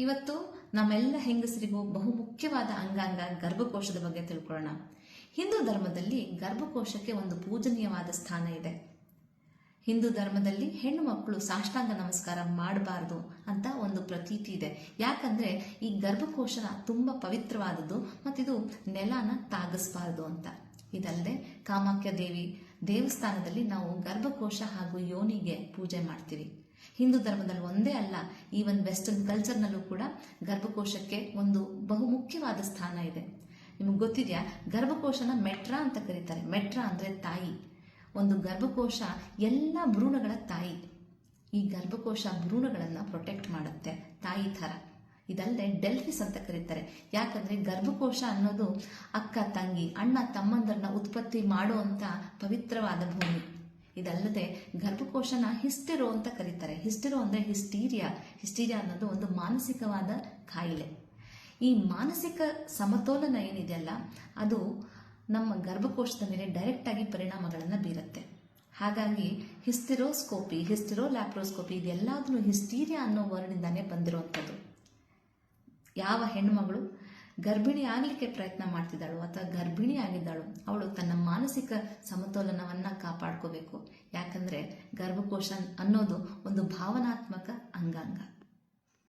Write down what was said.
ಇವತ್ತು ನಮ್ಮೆಲ್ಲ ಹೆಂಗಸರಿಗೂ ಬಹುಮುಖ್ಯವಾದ ಅಂಗಾಂಗ ಗರ್ಭಕೋಶದ ಬಗ್ಗೆ ತಿಳ್ಕೊಳ್ಳೋಣ. ಹಿಂದೂ ಧರ್ಮದಲ್ಲಿ ಗರ್ಭಕೋಶಕ್ಕೆ ಒಂದು ಪೂಜನೀಯವಾದ ಸ್ಥಾನ ಇದೆ. ಹಿಂದೂ ಧರ್ಮದಲ್ಲಿ ಹೆಣ್ಣು ಮಕ್ಕಳು ಸಾಷ್ಟಾಂಗ ನಮಸ್ಕಾರ ಮಾಡಬಾರ್ದು ಅಂತ ಒಂದು ಪ್ರತೀತಿ ಇದೆ. ಯಾಕಂದ್ರೆ ಈ ಗರ್ಭಕೋಶ ತುಂಬಾ ಪವಿತ್ರವಾದದ್ದು ಮತ್ತಿದು ನೆಲನ ತಾಗಿಸಬಾರದು ಅಂತ. ಇದಲ್ಲದೆ ಕಾಮಾಖ್ಯ ದೇವಿ ದೇವಸ್ಥಾನದಲ್ಲಿ ನಾವು ಗರ್ಭಕೋಶ ಹಾಗೂ ಯೋನಿಗೆ ಪೂಜೆ ಮಾಡ್ತೀವಿ. ಹಿಂದೂ ಧರ್ಮದಲ್ಲಿ ಒಂದೇ ಅಲ್ಲ, ಈವನ್ ವೆಸ್ಟರ್ನ್ ಕಲ್ಚರ್ನಲ್ಲೂ ಕೂಡ ಗರ್ಭಕೋಶಕ್ಕೆ ಒಂದು ಬಹುಮುಖ್ಯವಾದ ಸ್ಥಾನ ಇದೆ. ನಿಮಗೆ ಗೊತ್ತಿದೆಯಾ, ಗರ್ಭಕೋಶನ ಮೆಟ್ರಾ ಅಂತ ಕರೀತಾರೆ. ಮೆಟ್ರಾ ಅಂದ್ರೆ ತಾಯಿ. ಒಂದು ಗರ್ಭಕೋಶ ಎಲ್ಲ ಭ್ರೂಣಗಳ ತಾಯಿ. ಈ ಗರ್ಭಕೋಶ ಭ್ರೂಣಗಳನ್ನ ಪ್ರೊಟೆಕ್ಟ್ ಮಾಡುತ್ತೆ ತಾಯಿ ಥರ. ಇದಲ್ಲದೆ ಡೆಲ್ಫಿಸ್ ಅಂತ ಕರೀತಾರೆ. ಯಾಕಂದ್ರೆ ಗರ್ಭಕೋಶ ಅನ್ನೋದು ಅಕ್ಕ ತಂಗಿ ಅಣ್ಣ ತಮ್ಮಂದರನ್ನ ಉತ್ಪತ್ತಿ ಮಾಡುವಂತ ಪವಿತ್ರವಾದ ಭೂಮಿ. ಇದಲ್ಲದೆ ಗರ್ಭಕೋಶನ ಹಿಸ್ಟೆರೋ ಅಂತ ಕರೀತಾರೆ. ಹಿಸ್ಟೆರೋ ಅಂದ್ರೆ ಹಿಸ್ಟೀರಿಯಾ ಅನ್ನೋದು ಒಂದು ಮಾನಸಿಕವಾದ ಕಾಯಿಲೆ. ಈ ಮಾನಸಿಕ ಸಮತೋಲನ ಏನಿದೆಯಲ್ಲ, ಅದು ನಮ್ಮ ಗರ್ಭಕೋಶದ ಮೇಲೆ ಡೈರೆಕ್ಟ್ ಆಗಿ ಪರಿಣಾಮಗಳನ್ನು ಬೀರುತ್ತೆ. ಹಾಗಾಗಿ ಹಿಸ್ಟೆರೋಲ್ಯಾಪ್ರೋಸ್ಕೋಪಿ ಇದೆಲ್ಲದೂ ಹಿಸ್ಟೀರಿಯಾ ಅನ್ನೋ ವರ್ಡ್ನಿಂದಾನೇ ಬಂದಿರುವಂಥದ್ದು. ಯಾವ ಹೆಣ್ಮಗಳು ಗರ್ಭಿಣಿ ಆಗಲಿಕ್ಕೆ ಪ್ರಯತ್ನ ಮಾಡ್ತಿದ್ದಾಳು ಅಥವಾ ಗರ್ಭಿಣಿ ಆಗಿದ್ದಾಳು, ಅವಳು ತನ್ನ ಮಾನಸಿಕ ಸಮತೋಲನವನ್ನ ಕಾಪಾಡ್ಕೋಬೇಕು. ಯಾಕಂದ್ರೆ ಗರ್ಭಕೋಶ ಅನ್ನೋದು ಒಂದು ಭಾವನಾತ್ಮಕ ಅಂಗಾಂಗ.